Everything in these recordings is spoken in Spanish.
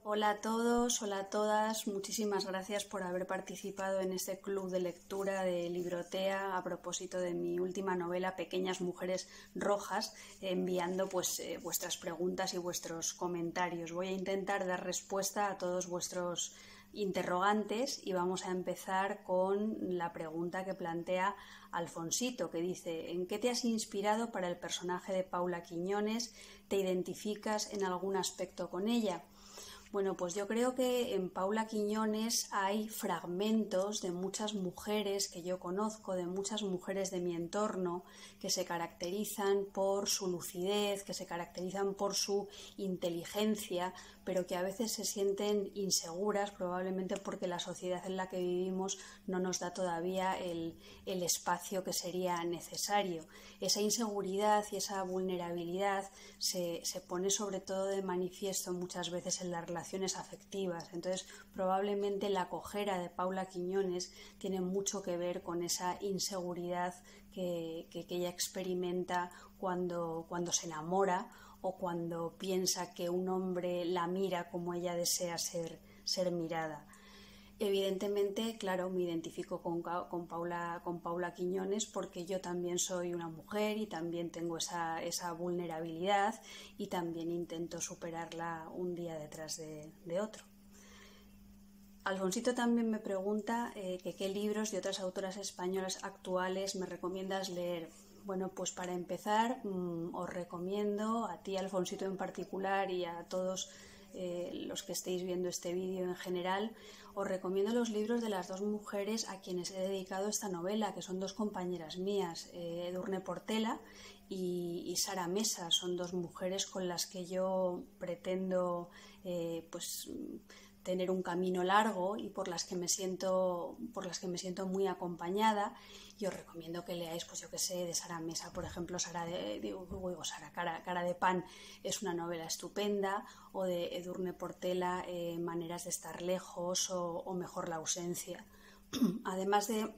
Hola a todos, hola a todas, muchísimas gracias por haber participado en este club de lectura de Librotea a propósito de mi última novela Pequeñas Mujeres Rojas, enviando vuestras preguntas y vuestros comentarios. Voy a intentar dar respuesta a todos vuestros interrogantes y vamos a empezar con la pregunta que plantea Alfonsito, que dice: ¿en qué te has inspirado para el personaje de Paula Quiñones? ¿Te identificas en algún aspecto con ella? Bueno, pues yo creo que en Paula Quiñones hay fragmentos de muchas mujeres que yo conozco, de muchas mujeres de mi entorno, que se caracterizan por su lucidez, que se caracterizan por su inteligencia, pero que a veces se sienten inseguras, probablemente porque la sociedad en la que vivimos no nos da todavía el espacio que sería necesario. Esa inseguridad y esa vulnerabilidad se pone sobre todo de manifiesto muchas veces en las relaciones afectivas. Entonces, probablemente la cojera de Paula Quiñones tiene mucho que ver con esa inseguridad que ella experimenta cuando se enamora o cuando piensa que un hombre la mira como ella desea ser mirada. Evidentemente, claro, me identifico con Paula Quiñones porque yo también soy una mujer y también tengo esa vulnerabilidad y también intento superarla un día detrás de otro. Alfonsito también me pregunta que qué libros de otras autoras españolas actuales me recomiendas leer. Bueno, pues para empezar os recomiendo a ti, Alfonsito, en particular, y a todos los que estéis viendo este vídeo en general, os recomiendo los libros de las dos mujeres a quienes he dedicado esta novela, que son dos compañeras mías, Edurne Portela y Sara Mesa. Son dos mujeres con las que yo pretendo tener un camino largo y por las que me siento muy acompañada, y os recomiendo que leáis, pues yo que sé, de Sara Mesa, por ejemplo, Cara de pan es una novela estupenda, o de Edurne Portela, Maneras de estar lejos, o Mejor la ausencia. Además de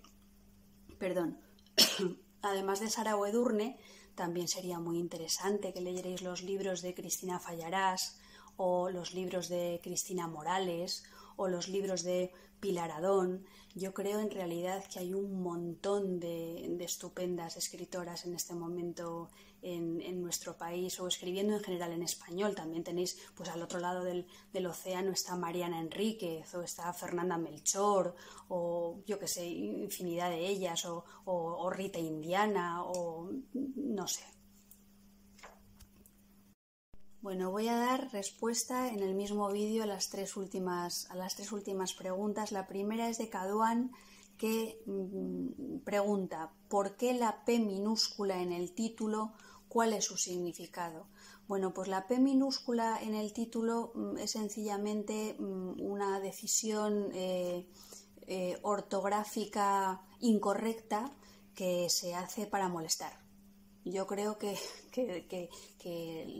Sara o Edurne, también sería muy interesante que leyerais los libros de Cristina Fallarás, o los libros de Cristina Morales, o los libros de Pilar Adón. Yo creo en realidad que hay un montón de estupendas escritoras en este momento en nuestro país, o escribiendo en general en español. También tenéis, pues al otro lado del océano está Mariana Enríquez, o está Fernanda Melchor, o yo que sé, infinidad de ellas, o Rita Indiana, o no sé. Bueno, voy a dar respuesta en el mismo vídeo a las tres últimas preguntas. La primera es de Caduán, que pregunta: ¿por qué la P minúscula en el título? ¿Cuál es su significado? Bueno, pues la P minúscula en el título es sencillamente una decisión ortográfica incorrecta que se hace para molestar. Yo creo que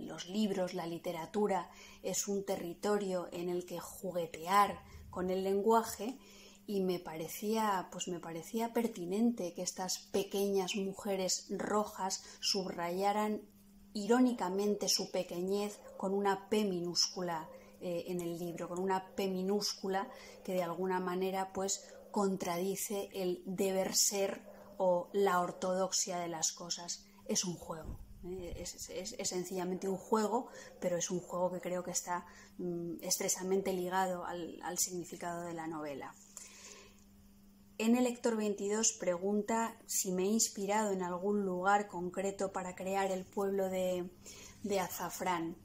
los libros, la literatura, es un territorio en el que juguetear con el lenguaje, y me parecía pertinente que estas pequeñas mujeres rojas subrayaran irónicamente su pequeñez con una P minúscula en el libro, con una P minúscula que de alguna manera pues contradice el deber ser o la ortodoxia de las cosas. Es un juego, es sencillamente un juego, pero es un juego que creo que está estrechamente ligado al significado de la novela. N Lector 22 pregunta si me he inspirado en algún lugar concreto para crear el pueblo de Azafrán.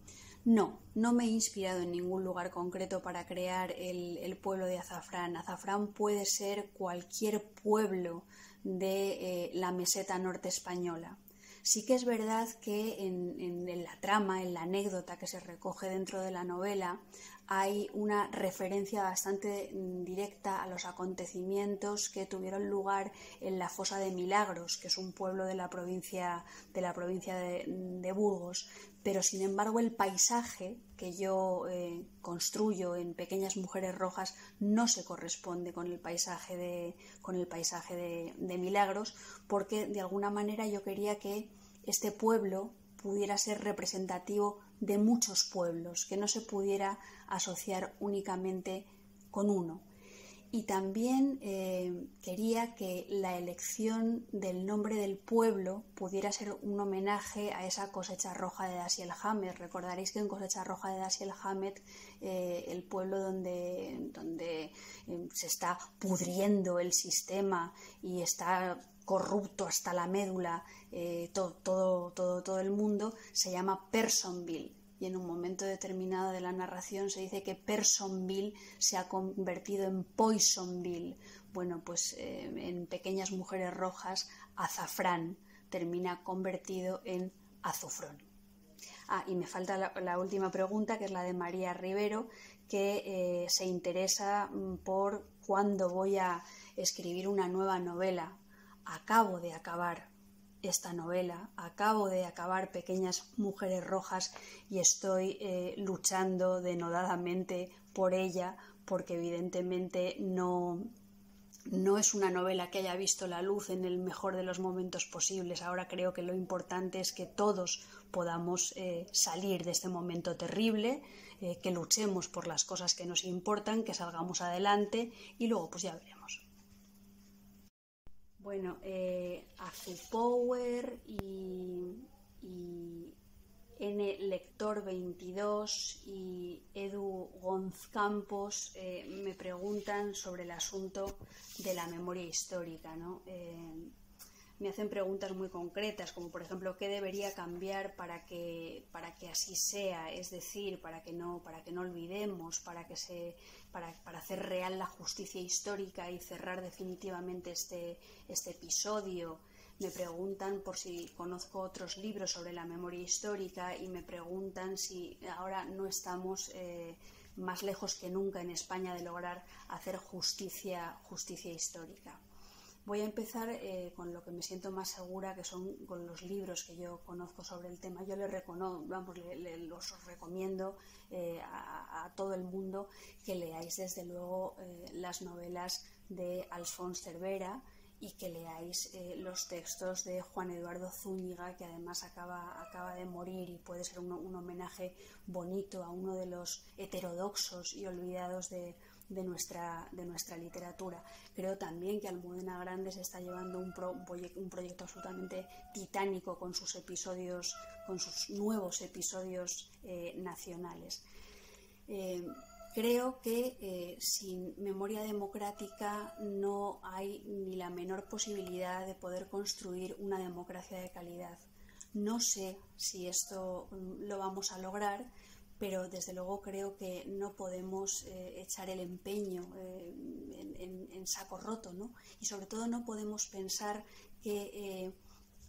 No me he inspirado en ningún lugar concreto para crear el pueblo de Azafrán. Azafrán puede ser cualquier pueblo de la meseta norte española. Sí que es verdad que en la trama, en la anécdota que se recoge dentro de la novela, hay una referencia bastante directa a los acontecimientos que tuvieron lugar en la Fosa de Milagros, que es un pueblo de la provincia de Burgos. Pero sin embargo el paisaje que yo construyo en Pequeñas Mujeres Rojas no se corresponde con el paisaje de Milagros, porque de alguna manera yo quería que este pueblo pudiera ser representativo de muchos pueblos, que no se pudiera asociar únicamente con uno. Y también quería que la elección del nombre del pueblo pudiera ser un homenaje a esa cosecha roja de Dashiell Hammett. Recordaréis que en Cosecha Roja de Dashiell Hammett, el pueblo donde se está pudriendo el sistema y está corrupto hasta la médula, todo el mundo, se llama Personville. Y en un momento determinado de la narración se dice que Personville se ha convertido en Poisonville. Bueno, pues en Pequeñas Mujeres Rojas, azafrán termina convertido en azufrón. Y me falta la última pregunta, que es la de María Rivero, que se interesa por cuándo voy a escribir una nueva novela. Acabo de acabar esta novela, acabo de acabar Pequeñas Mujeres Rojas y estoy luchando denodadamente por ella, porque evidentemente no es una novela que haya visto la luz en el mejor de los momentos posibles. Ahora creo que lo importante es que todos podamos salir de este momento terrible, que luchemos por las cosas que nos importan, que salgamos adelante y luego pues ya veremos. Bueno, Azupower y N Lector 22 y Edu Gonz Campos me preguntan sobre el asunto de la memoria histórica, ¿no? Me hacen preguntas muy concretas, como por ejemplo qué debería cambiar para que así sea, es decir, para que no olvidemos, para hacer real la justicia histórica y cerrar definitivamente este episodio. Me preguntan por si conozco otros libros sobre la memoria histórica y me preguntan si ahora no estamos más lejos que nunca en España de lograr hacer justicia histórica. Voy a empezar con lo que me siento más segura, que son con los libros que yo conozco sobre el tema. Yo los recomiendo a todo el mundo que leáis desde luego las novelas de Alfons Cervera y que leáis los textos de Juan Eduardo Zúñiga, que además acaba de morir y puede ser un homenaje bonito a uno de los heterodoxos y olvidados de nuestra literatura. Creo también que Almudena Grandes está llevando un proyecto absolutamente titánico con sus nuevos episodios nacionales. Creo que sin memoria democrática no hay ni la menor posibilidad de poder construir una democracia de calidad. No sé si esto lo vamos a lograr, pero desde luego creo que no podemos echar el empeño en saco roto, ¿no? Y sobre todo no podemos pensar que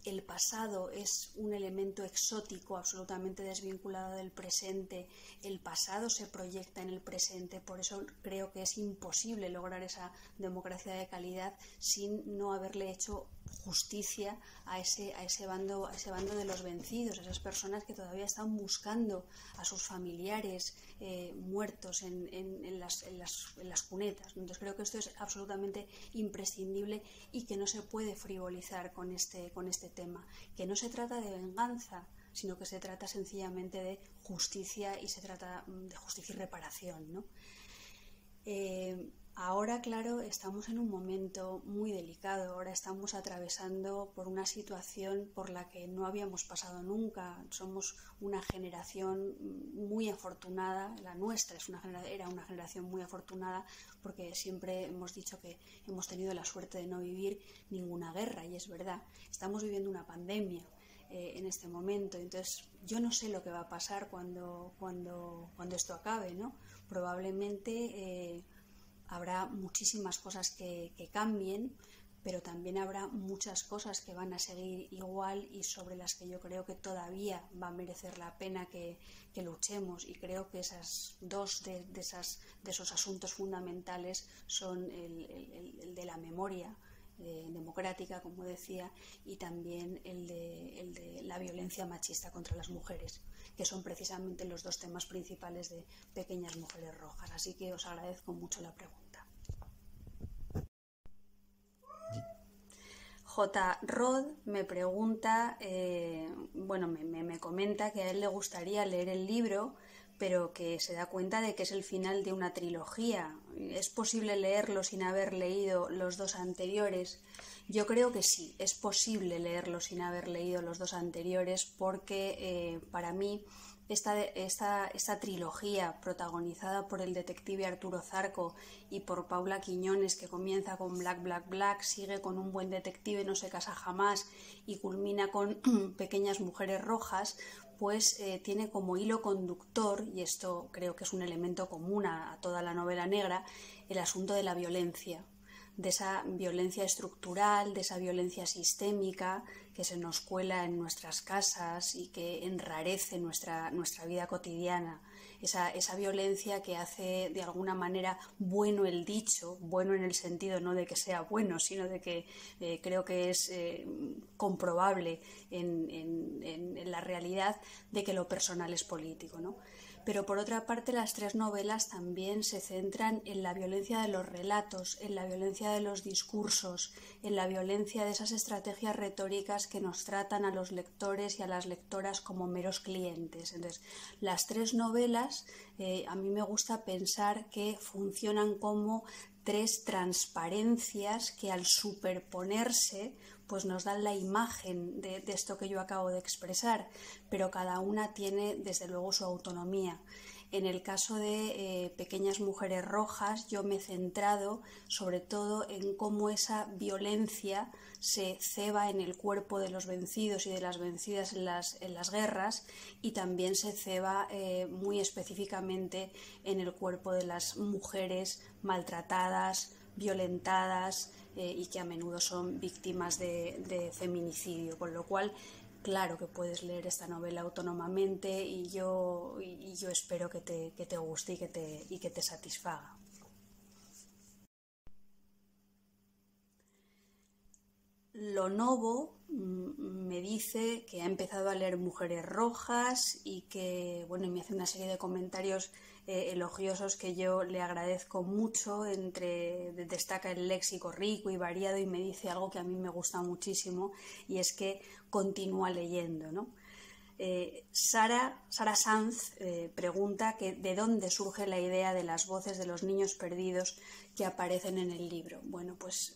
el pasado es un elemento exótico absolutamente desvinculado del presente. El pasado se proyecta en el presente, por eso creo que es imposible lograr esa democracia de calidad sin no haberle hecho justicia a ese bando de los vencidos, a esas personas que todavía están buscando a sus familiares muertos en las cunetas. Entonces creo que esto es absolutamente imprescindible y que no se puede frivolizar con este tema, que no se trata de venganza, sino que se trata sencillamente de justicia y se trata de justicia y reparación, ¿no? Ahora, claro, estamos en un momento muy delicado. Ahora estamos atravesando por una situación por la que no habíamos pasado nunca. Somos una generación muy afortunada. La nuestra era una generación muy afortunada porque siempre hemos dicho que hemos tenido la suerte de no vivir ninguna guerra, y es verdad. Estamos viviendo una pandemia en este momento. Entonces, yo no sé lo que va a pasar cuando esto acabe, ¿no? Probablemente habrá muchísimas cosas que cambien, pero también habrá muchas cosas que van a seguir igual y sobre las que yo creo que todavía va a merecer la pena que luchemos. Y creo que esas dos de esos asuntos fundamentales son el de la memoria democrática, como decía, y también el de la violencia machista contra las mujeres, que son precisamente los dos temas principales de Pequeñas Mujeres Rojas. Así que os agradezco mucho la pregunta. J. Rod me pregunta, me comenta que a él le gustaría leer el libro, pero que se da cuenta de que es el final de una trilogía. ¿Es posible leerlo sin haber leído los dos anteriores? Yo creo que sí, es posible leerlo sin haber leído los dos anteriores porque para mí esta trilogía protagonizada por el detective Arturo Zarco y por Paula Quiñones, que comienza con Black, Black, Black, sigue con Un buen detective no se casa jamás y culmina con Pequeñas mujeres rojas, pues tiene como hilo conductor, y esto creo que es un elemento común a toda la novela negra, el asunto de la violencia, de esa violencia estructural, de esa violencia sistémica que se nos cuela en nuestras casas y que enrarece nuestra vida cotidiana. Esa violencia que hace de alguna manera bueno el dicho, bueno en el sentido no de que sea bueno, sino de que creo que es comprobable en la realidad de que lo personal es político, ¿no? Pero por otra parte las tres novelas también se centran en la violencia de los relatos, en la violencia de los discursos, en la violencia de esas estrategias retóricas que nos tratan a los lectores y a las lectoras como meros clientes. Entonces, las tres novelas a mí me gusta pensar que funcionan como tres transparencias que al superponerse pues nos dan la imagen de esto que yo acabo de expresar, pero cada una tiene desde luego su autonomía. En el caso de Pequeñas mujeres rojas, yo me he centrado sobre todo en cómo esa violencia se ceba en el cuerpo de los vencidos y de las vencidas en las guerras, y también se ceba muy específicamente en el cuerpo de las mujeres maltratadas, violentadas y que a menudo son víctimas de feminicidio, con lo cual claro que puedes leer esta novela autónomamente y yo espero que te guste y que te satisfaga. Lonovo me dice que ha empezado a leer Mujeres Rojas y que, bueno, me hace una serie de comentarios elogiosos que yo le agradezco mucho. Destaca el léxico rico y variado y me dice algo que a mí me gusta muchísimo, y es que continúa leyendo, ¿no? Sara Sanz pregunta que de dónde surge la idea de las voces de los niños perdidos que aparecen en el libro. Bueno, pues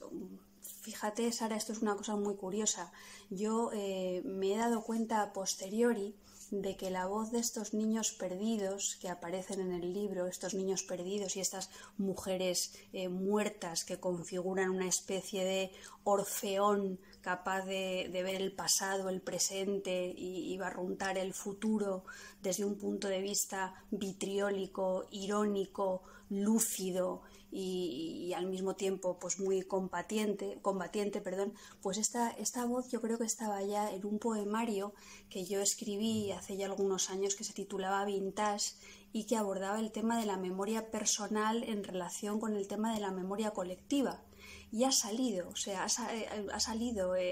fíjate, Sara, esto es una cosa muy curiosa. Yo me he dado cuenta a posteriori de que la voz de estos niños perdidos que aparecen en el libro, estos niños perdidos y estas mujeres muertas que configuran una especie de orfeón capaz de ver el pasado, el presente y barruntar el futuro desde un punto de vista vitriólico, irónico, lúcido y al mismo tiempo pues muy combatiente, pues esta voz yo creo que estaba ya en un poemario que yo escribí hace ya algunos años que se titulaba Vintage y que abordaba el tema de la memoria personal en relación con el tema de la memoria colectiva. Y ha salido,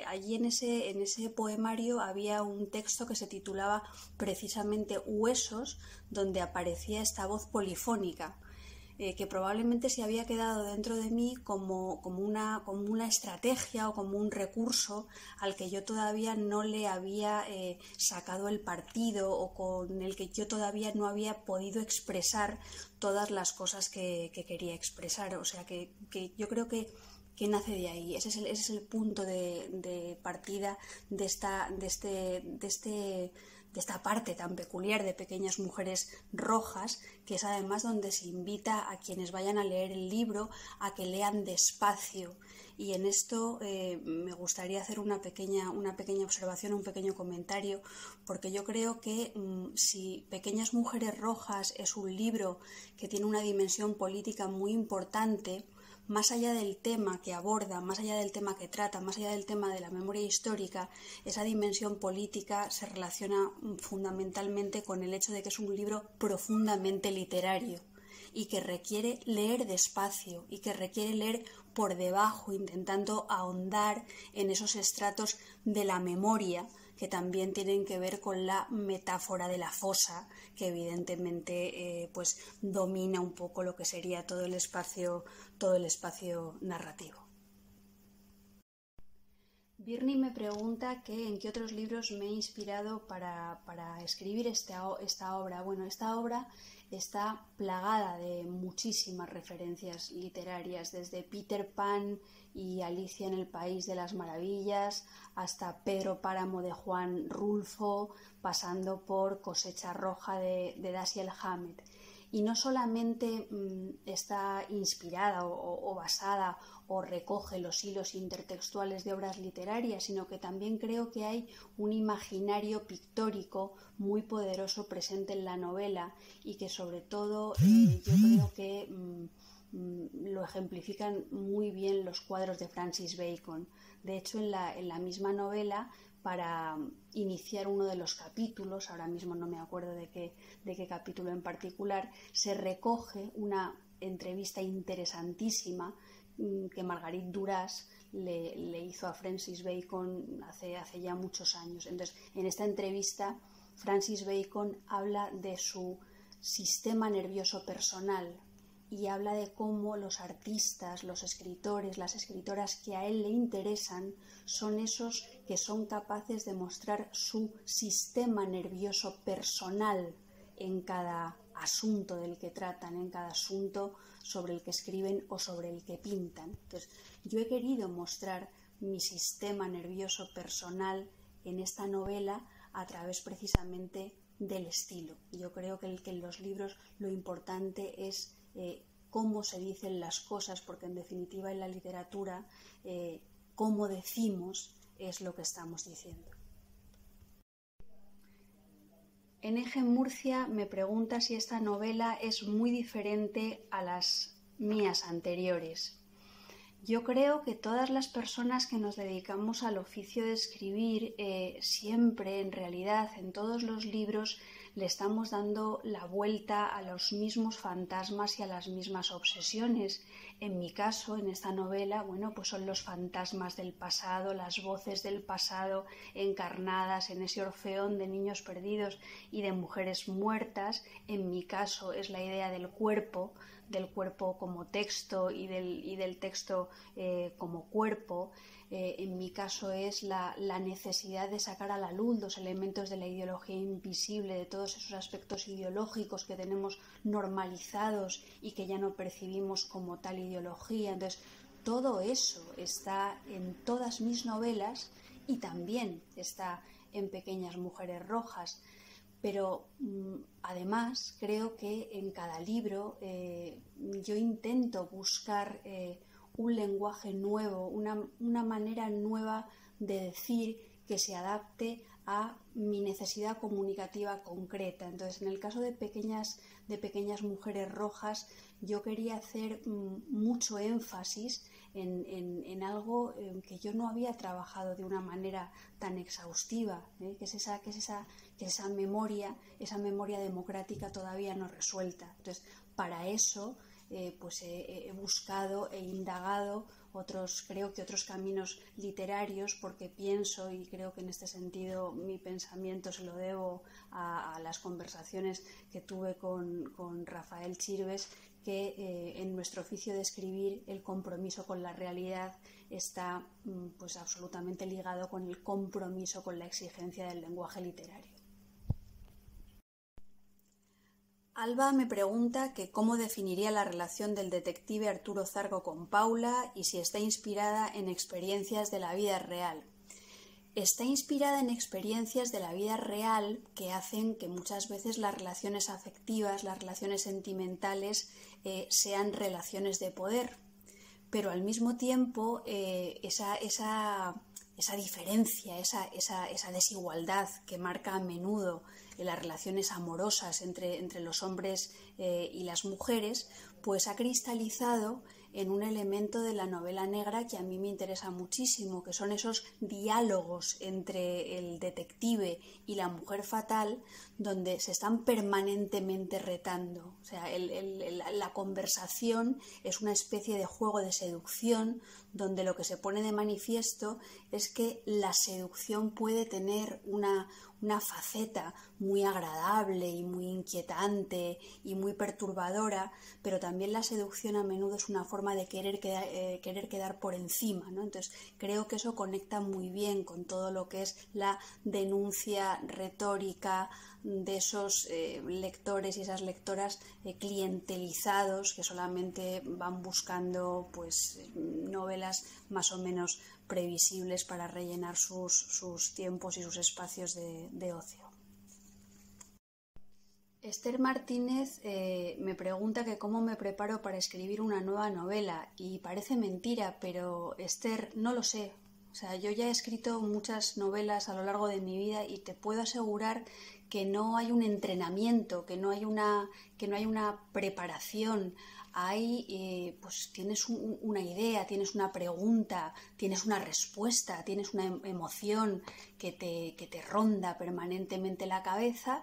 allí en ese poemario había un texto que se titulaba precisamente Huesos, donde aparecía esta voz polifónica, que probablemente se había quedado dentro de mí como una estrategia o como un recurso al que yo todavía no le había sacado el partido, o con el que yo todavía no había podido expresar todas las cosas que quería expresar. O sea que yo creo que nace de ahí. Ese es el punto de partida de esta parte tan peculiar de Pequeñas mujeres rojas, que es además donde se invita a quienes vayan a leer el libro a que lean despacio. Y en esto me gustaría hacer una pequeña observación, un pequeño comentario, porque yo creo que si Pequeñas mujeres rojas es un libro que tiene una dimensión política muy importante, más allá del tema que aborda, más allá del tema que trata, más allá del tema de la memoria histórica, esa dimensión política se relaciona fundamentalmente con el hecho de que es un libro profundamente literario y que requiere leer despacio y que requiere leer por debajo, intentando ahondar en esos estratos de la memoria que también tienen que ver con la metáfora de la fosa, que evidentemente pues domina un poco lo que sería todo el espacio narrativo. Birni me pregunta que en qué otros libros me he inspirado para escribir esta obra. Bueno, esta obra está plagada de muchísimas referencias literarias, desde Peter Pan y Alicia en el País de las Maravillas hasta Pedro Páramo de Juan Rulfo, pasando por Cosecha Roja de Dashiell Hammett. Y no solamente está inspirada o basada o recoge los hilos intertextuales de obras literarias, sino que también creo que hay un imaginario pictórico muy poderoso presente en la novela y que sobre todo yo creo que lo ejemplifican muy bien los cuadros de Francis Bacon. De hecho, en la misma novela, para iniciar uno de los capítulos, ahora mismo no me acuerdo de qué capítulo en particular, se recoge una entrevista interesantísima que Marguerite Duras le hizo a Francis Bacon hace ya muchos años. Entonces, en esta entrevista, Francis Bacon habla de su sistema nervioso personal y habla de cómo los artistas, los escritores, las escritoras que a él le interesan son esos que son capaces de mostrar su sistema nervioso personal en cada asunto del que tratan, en cada asunto sobre el que escriben o sobre el que pintan. Entonces, yo he querido mostrar mi sistema nervioso personal en esta novela a través precisamente del estilo. Yo creo que en los libros lo importante es cómo se dicen las cosas, porque en definitiva en la literatura cómo decimos es lo que estamos diciendo. En Eje Murcia me pregunta si esta novela es muy diferente a las mías anteriores. Yo creo que todas las personas que nos dedicamos al oficio de escribir, siempre, en realidad, en todos los libros, le estamos dando la vuelta a los mismos fantasmas y a las mismas obsesiones. En mi caso, en esta novela, bueno, pues son los fantasmas del pasado, las voces del pasado encarnadas en ese orfeón de niños perdidos y de mujeres muertas. En mi caso es la idea del cuerpo como texto y del texto como cuerpo. En mi caso es la necesidad de sacar a la luz los elementos de la ideología invisible, de todos esos aspectos ideológicos que tenemos normalizados y que ya no percibimos como tal ideología. Entonces, todo eso está en todas mis novelas y también está en Pequeñas Mujeres Rojas. Pero además creo que en cada libro yo intento buscar un lenguaje nuevo, una manera nueva de decir que se adapte a mi necesidad comunicativa concreta. Entonces, en el caso de Pequeñas Mujeres Rojas, yo quería hacer mucho énfasis en algo que yo no había trabajado de una manera tan exhaustiva, que es esa memoria democrática todavía no resuelta. Entonces, para eso pues he buscado e indagado creo que otros caminos literarios, porque pienso, y creo que en este sentido mi pensamiento se lo debo a las conversaciones que tuve con Rafael Chirves, que en nuestro oficio de escribir el compromiso con la realidad está pues absolutamente ligado con el compromiso con la exigencia del lenguaje literario. Alba me pregunta que cómo definiría la relación del detective Arturo Zarco con Paula y si está inspirada en experiencias de la vida real. Está inspirada en experiencias de la vida real que hacen que muchas veces las relaciones afectivas, las relaciones sentimentales sean relaciones de poder, pero al mismo tiempo esa diferencia, esa desigualdad que marca a menudo en las relaciones amorosas entre los hombres y las mujeres, pues ha cristalizado en un elemento de la novela negra que a mí me interesa muchísimo, que son esos diálogos entre el detective y la mujer fatal, donde se están permanentemente retando. O sea, la conversación es una especie de juego de seducción, donde lo que se pone de manifiesto es que la seducción puede tener una faceta muy agradable y muy inquietante y muy perturbadora, pero también la seducción a menudo es una forma de querer quedar por encima, ¿no? Entonces creo que eso conecta muy bien con todo lo que es la denuncia retórica de esos lectores y esas lectoras clientelizados que solamente van buscando pues novelas más o menos previsibles para rellenar sus tiempos y sus espacios de ocio. Esther Martínez me pregunta que cómo me preparo para escribir una nueva novela y parece mentira, pero Esther, no lo sé. O sea, yo ya he escrito muchas novelas a lo largo de mi vida y te puedo asegurar que no hay un entrenamiento, que no hay una preparación. Pues tienes una idea, tienes una pregunta, tienes una respuesta, tienes una emoción que te ronda permanentemente la cabeza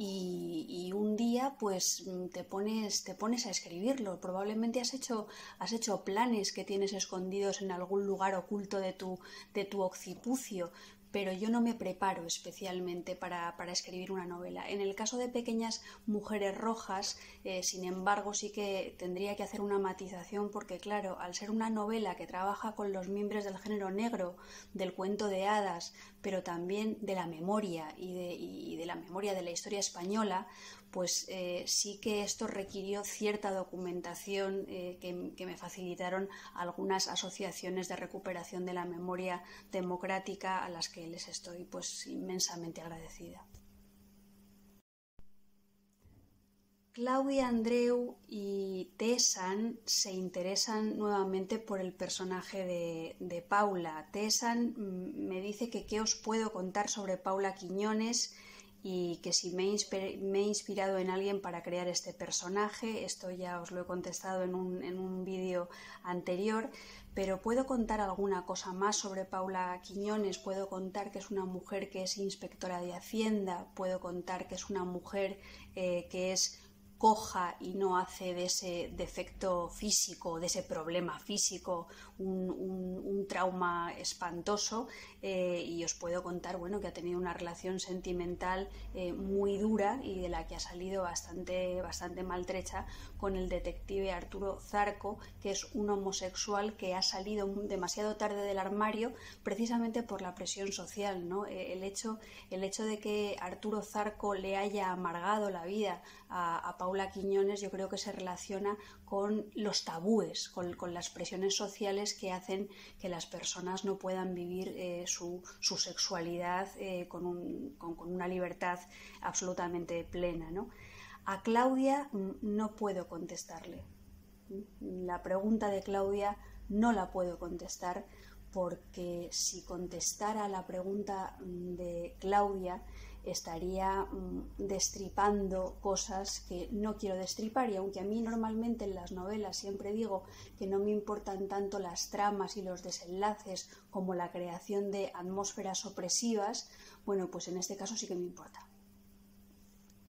y un día pues te pones a escribirlo. Probablemente has hecho planes que tienes escondidos en algún lugar oculto de tu occipucio, pero yo no me preparo especialmente para escribir una novela. En el caso de Pequeñas Mujeres Rojas, sin embargo, sí que tendría que hacer una matización porque, claro, al ser una novela que trabaja con los mimbres del género negro, del cuento de hadas, pero también de la memoria y de la memoria de la historia española, pues sí que esto requirió cierta documentación que me facilitaron algunas asociaciones de recuperación de la memoria democrática a las que les estoy pues inmensamente agradecida. Claudia Andreu y Tesan se interesan nuevamente por el personaje de Paula. Tesan me dice que qué os puedo contar sobre Paula Quiñones y que si me he inspirado en alguien para crear este personaje. Esto ya os lo he contestado en un vídeo anterior, pero puedo contar alguna cosa más sobre Paula Quiñones. Puedo contar que es una mujer que es inspectora de Hacienda, puedo contar que es una mujer que es coja y no hace de ese defecto físico, de ese problema físico, un trauma espantoso, y os puedo contar que ha tenido una relación sentimental muy dura y de la que ha salido bastante maltrecha con el detective Arturo Zarco, que es un homosexual que ha salido demasiado tarde del armario precisamente por la presión social, ¿no? El hecho de que Arturo Zarco le haya amargado la vida a Paula Quiñones, yo creo que se relaciona con los tabúes, con las presiones sociales que hacen que las personas no puedan vivir su sexualidad con una libertad absolutamente plena, ¿no? A Claudia no puedo contestarle. La pregunta de Claudia no la puedo contestar porque si contestara la pregunta de Claudia estaría destripando cosas que no quiero destripar, y aunque a mí normalmente en las novelas siempre digo que no me importan tanto las tramas y los desenlaces como la creación de atmósferas opresivas, pues en este caso sí que me importa.